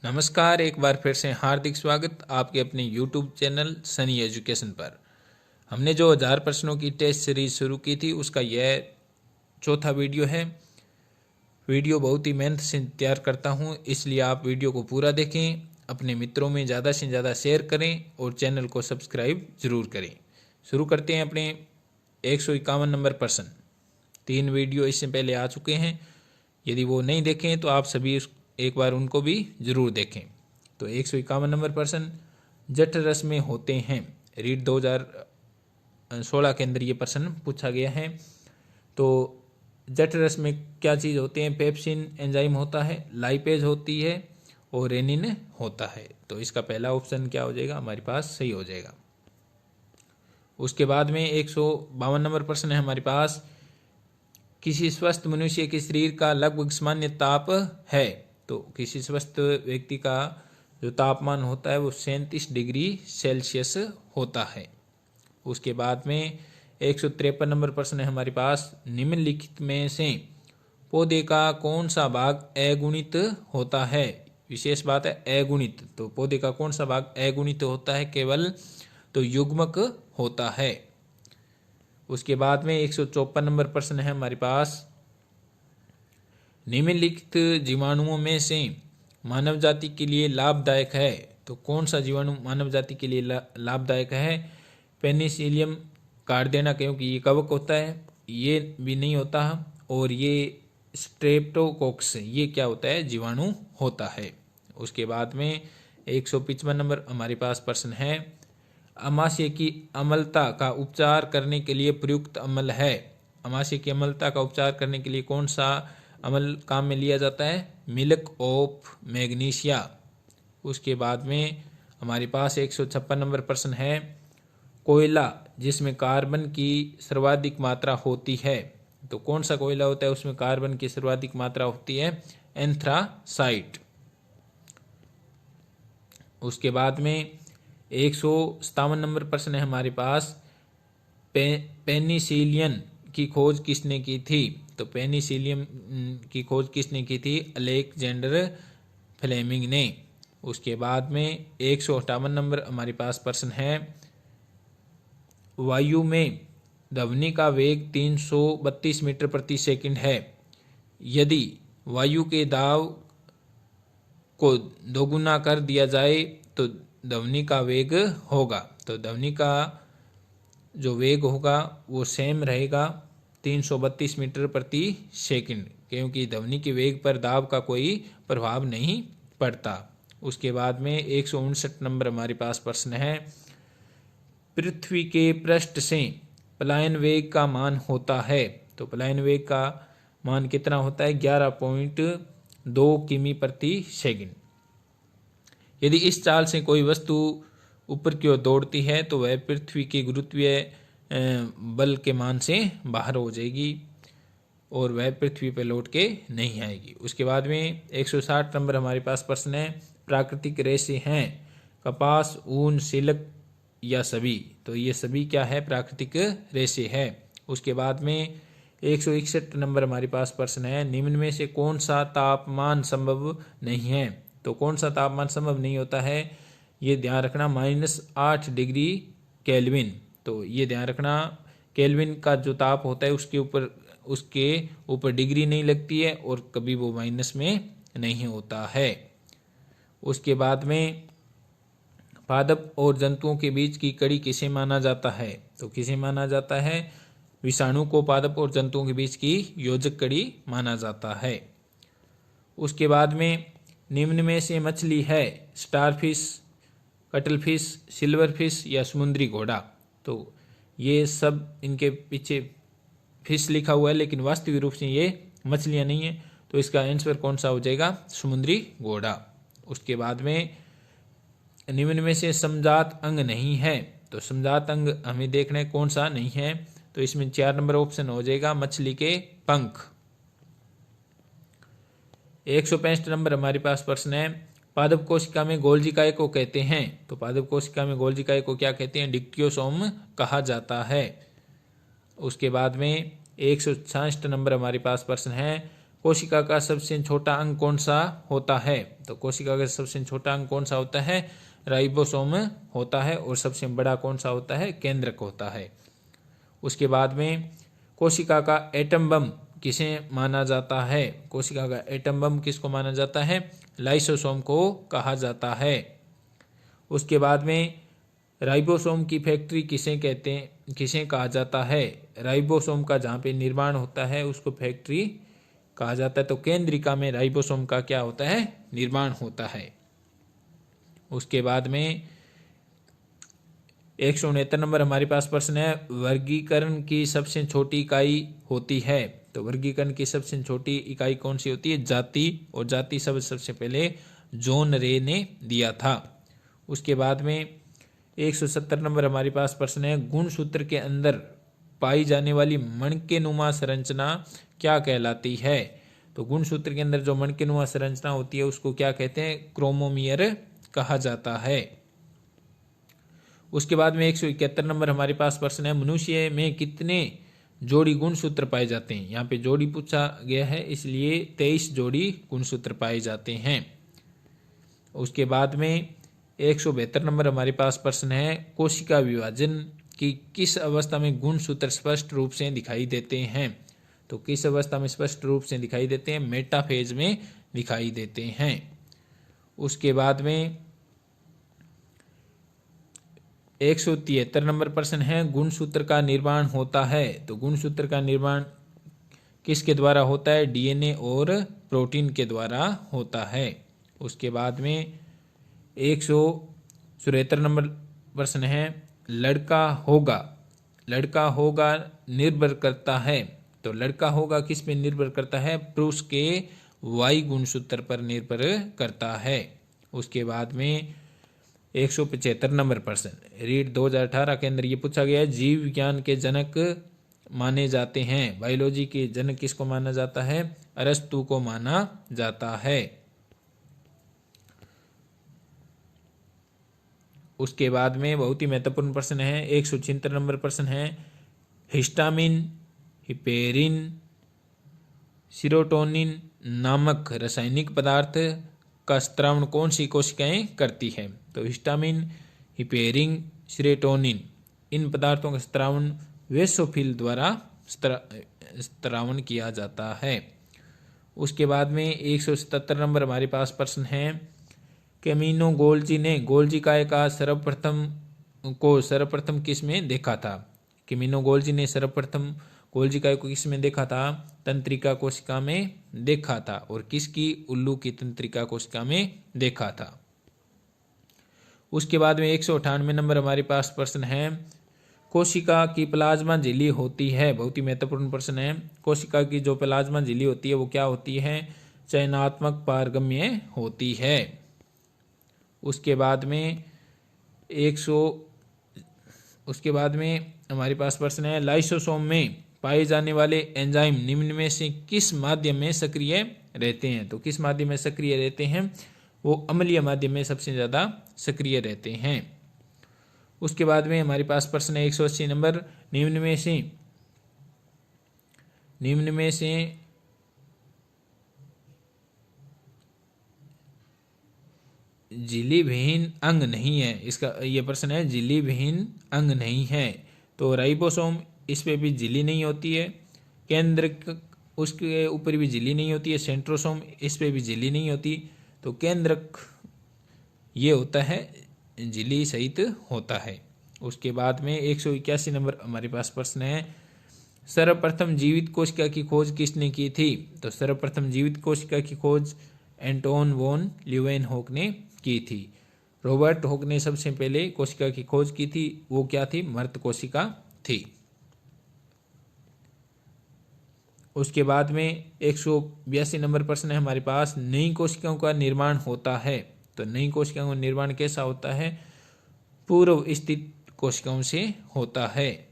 नमस्कार, एक बार फिर से हार्दिक स्वागत आपके अपने YouTube चैनल सनी एजुकेशन पर। हमने जो 1000 प्रश्नों की टेस्ट सीरीज शुरू की थी उसका यह चौथा वीडियो है। वीडियो बहुत ही मेहनत से तैयार करता हूं, इसलिए आप वीडियो को पूरा देखें, अपने मित्रों में ज़्यादा से ज़्यादा शेयर करें और चैनल को सब्सक्राइब ज़रूर करें। शुरू करते हैं अपने 151 नंबर प्रश्न। 3 वीडियो इससे पहले आ चुके हैं, यदि वो नहीं देखें तो आप सभी एक बार उनको भी जरूर देखें। तो 151 नंबर प्रश्न, जठ रस में होते हैं। रीड 2016 के अंदर ये प्रश्न पूछा गया है। तो जठ रस में क्या चीज़ होते हैं? पेप्सिन एंजाइम होता है, लाइपेज होती है और रेनिन होता है। तो इसका पहला ऑप्शन क्या हो जाएगा? हमारे पास सही हो जाएगा। उसके बाद में 152 नंबर प्रश्न है हमारे पास, किसी स्वस्थ मनुष्य के शरीर का लगभग सामान्य ताप है। तो किसी स्वस्थ व्यक्ति का जो तापमान होता है वो 37 डिग्री सेल्सियस होता है। उसके बाद में 153 नंबर प्रश्न है हमारे पास, निम्नलिखित में से पौधे का कौन सा भाग अगुणित होता है? विशेष बात है अगुणित। तो पौधे का कौन सा भाग अगुणित होता है? केवल तो युग्मक होता है। उसके बाद में 154 नंबर प्रश्न है हमारे पास, निम्नलिखित जीवाणुओं में से मानव जाति के लिए लाभदायक है। तो कौन सा जीवाणु मानव जाति के लिए लाभदायक है? पेनिसिलियम कार्डेना, क्योंकि ये कवक होता है, ये भी नहीं होता। और ये स्ट्रेप्टोकोक्स, ये क्या होता है? जीवाणु होता है। उसके बाद में 155 नंबर हमारे पास प्रश्न है, अमाशय की अम्लता का उपचार करने के लिए प्रयुक्त अम्ल है। अमाशय की अम्लता का उपचार करने के लिए कौन सा अम्ल काम में लिया जाता है? Milk of magnesia. उसके बाद में हमारे पास 156 नंबर प्रश्न है, कोयला जिसमें कार्बन की सर्वाधिक मात्रा होती है। तो कौन सा कोयला होता है उसमें कार्बन की सर्वाधिक मात्रा होती है? एंथ्रासाइट। उसके बाद में 157 नंबर प्रश्न है हमारे पास, पेनिसिलियन की खोज किसने की थी? तो पेनिसिलियम की खोज किसने की थी? अलेक्जेंडर फ्लेमिंग ने। उसके बाद में 158 नंबर हमारे पास प्रश्न है, वायु में ध्वनि का वेग 332 मीटर प्रति सेकंड है। यदि वायु के दाब को दोगुना कर दिया जाए तो ध्वनि का वेग होगा। तो ध्वनि का जो वेग होगा वो सेम रहेगा 332 मीटर प्रति सेकंड, क्योंकि ध्वनि के वेग पर दाब का कोई प्रभाव नहीं पड़ता। उसके बाद में 159 नंबर हमारे पास प्रश्न है, पृथ्वी के पृष्ठ से पलायन वेग का मान होता है। तो पलायन वेग का मान कितना होता है? 11.2 किमी प्रति सेकंड। यदि इस चाल से कोई वस्तु ऊपर की ओर दौड़ती है तो वह पृथ्वी के गुरुत्वीय बल के मान से बाहर हो जाएगी और वह पृथ्वी पर लौट के नहीं आएगी। उसके बाद में 160 नंबर हमारे पास प्रश्न है, प्राकृतिक रेशे हैं कपास, ऊन, सिल्क या सभी। तो ये सभी क्या है? प्राकृतिक रेशे है। उसके बाद में 161 नंबर हमारे पास प्रश्न है, निम्न में से कौन सा तापमान संभव नहीं है? तो कौन सा तापमान संभव नहीं होता है? ये ध्यान रखना, -8 डिग्री केल्विन। तो ये ध्यान रखना, केल्विन का जो ताप होता है उसके ऊपर डिग्री नहीं लगती है और कभी वो माइनस में नहीं होता है। उसके बाद में पादप और जंतुओं के बीच की कड़ी किसे माना जाता है? तो किसे माना जाता है? विषाणु को पादप और जंतुओं के बीच की योजक कड़ी माना जाता है। उसके बाद में निम्न में से मछली है स्टारफिश, कटलफिश, सिल्वरफिश या समुद्री घोड़ा। तो ये सब इनके पीछे फिश लिखा हुआ है, लेकिन वास्तविक रूप से ये मछलियां नहीं है। तो इसका आंसर कौन सा हो जाएगा? समुद्री घोड़ा। उसके बाद में निम्न में से समजात अंग नहीं है। तो समजात अंग हमें देखना है कौन सा नहीं है। तो इसमें 4 नंबर ऑप्शन हो जाएगा मछली के पंख। 165 नंबर हमारे पास प्रश्न है, पादप कोशिका में गोल्जी काय को कहते हैं। तो पादप कोशिका में गोल्जी काय को क्या कहते हैं? डिक्टियोसोम कहा जाता है। उसके बाद में 166 नंबर हमारे पास प्रश्न है, कोशिका का सबसे छोटा अंग कौन सा होता है? तो कोशिका का सबसे छोटा अंग कौन सा होता है? राइबोसोम होता है। और सबसे बड़ा कौन सा होता है? केंद्रक होता है। उसके बाद में कोशिका का एटम बम किसे माना जाता है? कोशिका का एटम बम किसको माना जाता है? लाइसोसोम को कहा जाता है। उसके बाद में राइबोसोम की फैक्ट्री किसे कहते हैं, किसे कहा जाता है? राइबोसोम का जहाँ पे निर्माण होता है उसको फैक्ट्री कहा जाता है। तो केंद्रिका में राइबोसोम का क्या होता है? निर्माण होता है। उसके बाद में 169 नंबर हमारे पास प्रश्न है, वर्गीकरण की सबसे छोटी इकाई होती है। तो वर्गीकरण की सबसे छोटी इकाई कौन सी होती है? जाति। और जाति शब्द सबसे पहले जॉन रे ने दिया था। उसके बाद में 170 नंबर हमारे पास प्रश्न है, गुणसूत्र के अंदर पाई जाने वाली मणकेनुमा संरचना क्या कहलाती है? तो गुणसूत्र के अंदर जो मणकेनुमा संरचना होती है उसको क्या कहते हैं? क्रोमोमियर कहा जाता है। उसके बाद में 171 नंबर हमारे पास प्रश्न है, मनुष्य में कितने जोड़ी गुणसूत्र पाए जाते हैं? यहाँ पे जोड़ी पूछा गया है इसलिए 23 जोड़ी गुणसूत्र पाए जाते हैं। उसके बाद में 172 नंबर हमारे पास प्रश्न है, कोशिका विभाजन की किस अवस्था में गुणसूत्र स्पष्ट रूप से दिखाई देते हैं? तो किस अवस्था में स्पष्ट रूप से दिखाई देते हैं? मेटाफेज में दिखाई देते हैं। उसके बाद में 173 नंबर प्रश्न है, गुणसूत्र का निर्माण होता है। तो गुणसूत्र का निर्माण किसके द्वारा होता है? डीएनए और प्रोटीन के द्वारा होता है। उसके बाद में 174 नंबर प्रश्न है, लड़का होगा निर्भर करता है। तो लड़का होगा किस पे निर्भर करता है? पुरुष के वाई गुणसूत्र पर निर्भर करता है। उसके बाद में 175 नंबर प्रश्न, रीट 2018 के अंदर ये पूछा गया है, जीव विज्ञान के जनक माने जाते हैं। बायोलॉजी के जनक किसको माना जाता है? अरस्तु को माना जाता है। उसके बाद में बहुत ही महत्वपूर्ण प्रश्न है, 176 नंबर प्रश्न है, हिस्टामिन, हिपेरिन, सीरोटोनिन नामक रासायनिक पदार्थ का स्त्रावण कौन सी कोशिकाएं करती है? तो हिस्टामिन, हिपेरिन, सीरोटोनिन इन पदार्थों का स्त्रावण वेसोफिल द्वारा स्त्रावण किया जाता है। उसके बाद में 177 नंबर हमारे पास प्रश्न है, कैमिनो गोल्जी ने गोल्जी काय का सर्वप्रथम किस में देखा था? कैमिनो गोल्जी ने सर्वप्रथम गोल्जी काय को किस में देखा था? तंत्रिका कोशिका में देखा था। और किसकी? उल्लू की तंत्रिका कोशिका में देखा था। उसके बाद में 198 नंबर हमारे पास प्रश्न है, कोशिका की प्लाज्मा झिल्ली होती है। बहुत ही महत्वपूर्ण प्रश्न है, कोशिका की जो प्लाज्मा झिल्ली होती है वो क्या होती है? चयनात्मक पारगम्य होती है। उसके बाद में हमारे पास प्रश्न है, लाइसोसोम में पाए जाने वाले एंजाइम निम्न में से किस माध्यम में सक्रिय रहते हैं? तो किस माध्यम में सक्रिय रहते हैं? वो अम्लीय माध्यम में सबसे ज्यादा सक्रिय रहते हैं। उसके बाद में हमारे पास प्रश्न है 180 नंबर, निम्न में से झिल्ली विहीन अंग नहीं है। इसका ये प्रश्न है, झिल्ली विहीन अंग नहीं है। तो राइबोसोम, इस पे भी झिल्ली नहीं होती है। केंद्रक, उसके ऊपर भी झिल्ली नहीं होती है। सेंट्रोसोम, इस पे भी झिल्ली नहीं होती। तो केंद्रक ये होता है, झिल्ली सहित होता है। उसके बाद में 181 नंबर हमारे पास प्रश्न है, सर्वप्रथम जीवित कोशिका की खोज किसने की थी? तो सर्वप्रथम जीवित कोशिका की खोज एंटोन वॉन ल्यूवेनहोक ने की थी। रॉबर्ट हॉक ने सबसे पहले कोशिका की खोज की थी। वो क्या थी? मृत कोशिका थी। उसके बाद में 182 नंबर प्रश्न है हमारे पास, नई कोशिकाओं का निर्माण होता है। तो नई कोशिकाओं का निर्माण कैसा होता है? पूर्व स्थित कोशिकाओं से होता है।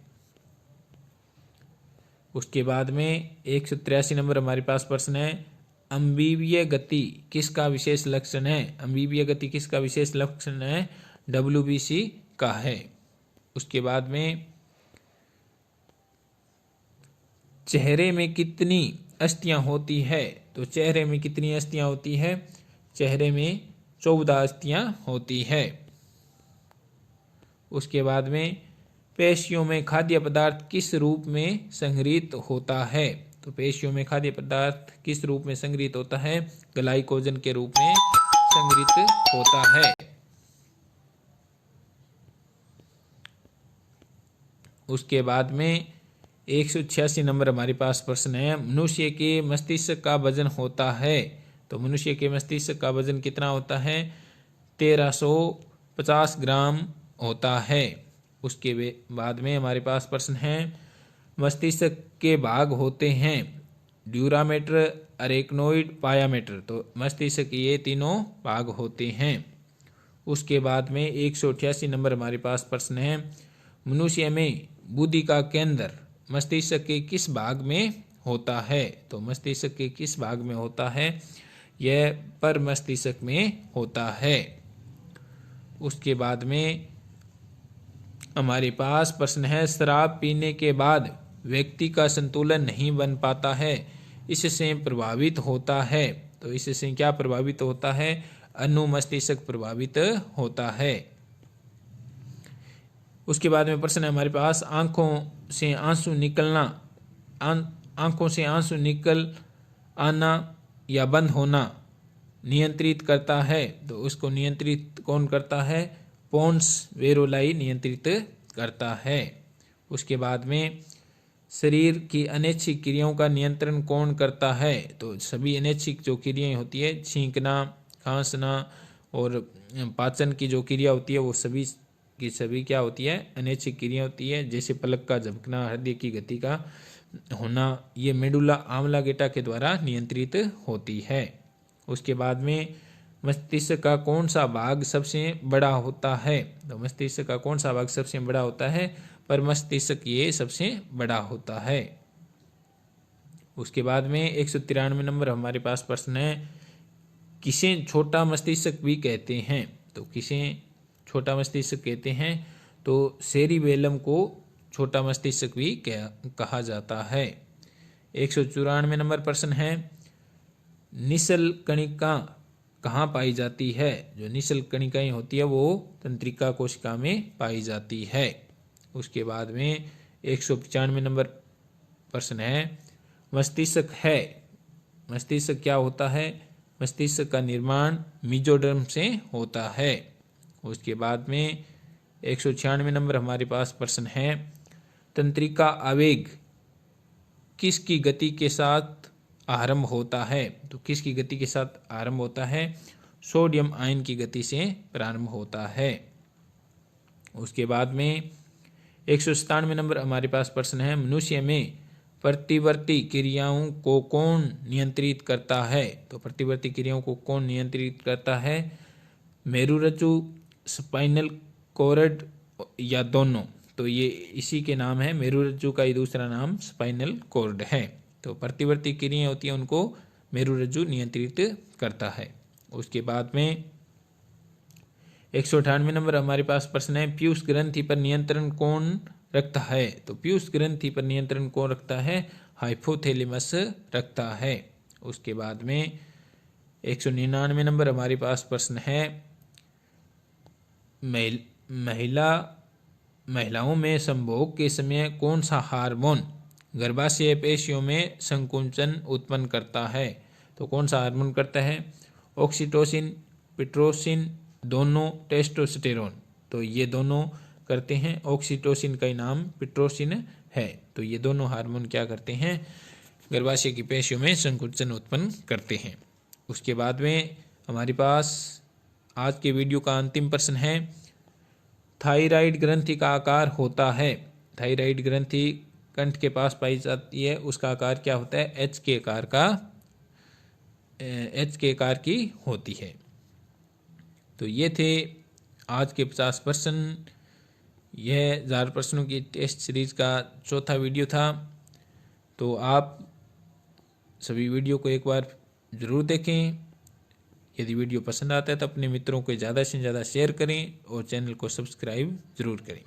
उसके बाद में 183 नंबर हमारे पास प्रश्न है, अम्बीवीय गति किसका विशेष लक्षण है? अम्बीवीय गति किसका विशेष लक्षण है? WBC का है। उसके बाद में चेहरे में कितनी अस्थियां होती है तो चेहरे में कितनी अस्थियां होती है? चेहरे में 14 अस्थियां होती है। उसके बाद में पेशियों में खाद्य पदार्थ किस रूप में संग्रहित होता है? तो पेशियों में खाद्य पदार्थ किस रूप में संग्रहित होता है? ग्लाइकोजन के रूप में संग्रहित होता है। उसके बाद में 186 नंबर हमारे पास प्रश्न है, मनुष्य के मस्तिष्क का वजन होता है। तो मनुष्य के मस्तिष्क का वजन कितना होता है? 1350 ग्राम होता है। उसके बाद में हमारे पास प्रश्न है, मस्तिष्क के भाग होते हैं ड्यूरामेटर, अरेक्नोइड, पायामेटर। तो मस्तिष्क के ये तीनों भाग होते हैं। उसके बाद में 188 नंबर हमारे पास प्रश्न है, मनुष्य में बुद्धि का केंद्र मस्तिष्क के किस भाग में होता है? तो मस्तिष्क के किस भाग में होता है? यह पर मस्तिष्क में होता है। उसके बाद में हमारे पास प्रश्न है, शराब पीने के बाद व्यक्ति का संतुलन नहीं बन पाता है, इससे प्रभावित होता है। तो इससे क्या प्रभावित होता है? अनुमस्तिष्क प्रभावित होता है। उसके बाद में प्रश्न है हमारे पास, आंखों से आंसू निकल आना या बंद होना नियंत्रित करता है। तो उसको नियंत्रित कौन करता है? पोन्स वेरोलाई नियंत्रित करता है। उसके बाद में शरीर की अनैच्छिक क्रियाओं का नियंत्रण कौन करता है? तो सभी अनैच्छिक जो क्रियाएं होती है, छींकना, खांसना और पाचन की जो क्रिया होती है, वो सभी की सभी क्या होती है? अनैच्छिक क्रिया होती है। जैसे पलक का झपकना, हृदय की गति का होना, ये मेडुला आम्लागेटा के द्वारा नियंत्रित होती है। उसके बाद में मस्तिष्क का कौन सा भाग सबसे बड़ा होता है? तो मस्तिष्क का कौन सा भाग सबसे बड़ा होता है? पर मस्तिष्क ये सबसे बड़ा होता है। उसके बाद में 193 नंबर हमारे पास प्रश्न है, किसे छोटा मस्तिष्क भी कहते हैं? तो किसे छोटा मस्तिष्क कहते हैं? तो सेरिबेलम को छोटा मस्तिष्क भी कहा जाता है। 194 नंबर प्रश्न है, निशल कणिका कहाँ पाई जाती है? जो निशल कणिकाएं होती है वो तंत्रिका कोशिका में पाई जाती है। उसके बाद में 195 नंबर प्रश्न है, मस्तिष्क है, मस्तिष्क क्या होता है? मस्तिष्क का निर्माण मेसोडर्म से होता है। उसके बाद में 196 नंबर हमारे पास प्रश्न है, तंत्रिका आवेग किसकी गति के साथ आरंभ होता है? तो किसकी गति के साथ आरंभ होता है? सोडियम आयन की गति से प्रारंभ होता है। उसके बाद में 197 नंबर हमारे पास प्रश्न है, मनुष्य में प्रतिवर्ती क्रियाओं को कौन नियंत्रित करता है? तो प्रतिवर्ती क्रियाओं को कौन नियंत्रित करता है? मेरुरज्जु, स्पाइनल कॉर्ड या दोनों? तो ये इसी के नाम है, मेरुरज्जु का ही दूसरा नाम स्पाइनल कॉर्ड है। तो प्रतिवर्ती क्रियाएं होती हैं उनको मेरुरज्जु नियंत्रित करता है। उसके बाद में 198 नंबर हमारे पास प्रश्न है, पीयूष ग्रंथि पर नियंत्रण कौन रखता है? तो पीयूष ग्रंथि पर नियंत्रण कौन रखता है? हाइपोथैलेमस रखता है। उसके बाद में 199 नंबर हमारे पास प्रश्न है, महिलाओं में संभोग के समय कौन सा हार्मोन गर्भाशय पेशियों में संकुचन उत्पन्न करता है? तो कौन सा हार्मोन करता है? ऑक्सीटोसिन, पिट्रोसिन, दोनों, टेस्टोस्टेरोन? तो ये दोनों करते हैं। ऑक्सीटोसिन का ही नाम पिट्रोसिन है। तो ये दोनों हार्मोन क्या करते हैं? गर्भाशय की पेशियों में संकुचन उत्पन्न करते हैं। उसके बाद में हमारे पास आज के वीडियो का अंतिम प्रश्न है, थायराइड ग्रंथि का आकार होता है। थायराइड ग्रंथि कंठ के पास पाई जाती है, उसका आकार क्या होता है? एच के आकार की होती है। तो ये थे आज के 50 प्रश्न। यह 1000 प्रश्नों की टेस्ट सीरीज का चौथा वीडियो था। तो आप सभी वीडियो को एक बार ज़रूर देखें। यदि वीडियो पसंद आता है तो अपने मित्रों को ज़्यादा से ज़्यादा शेयर करें और चैनल को सब्सक्राइब ज़रूर करें।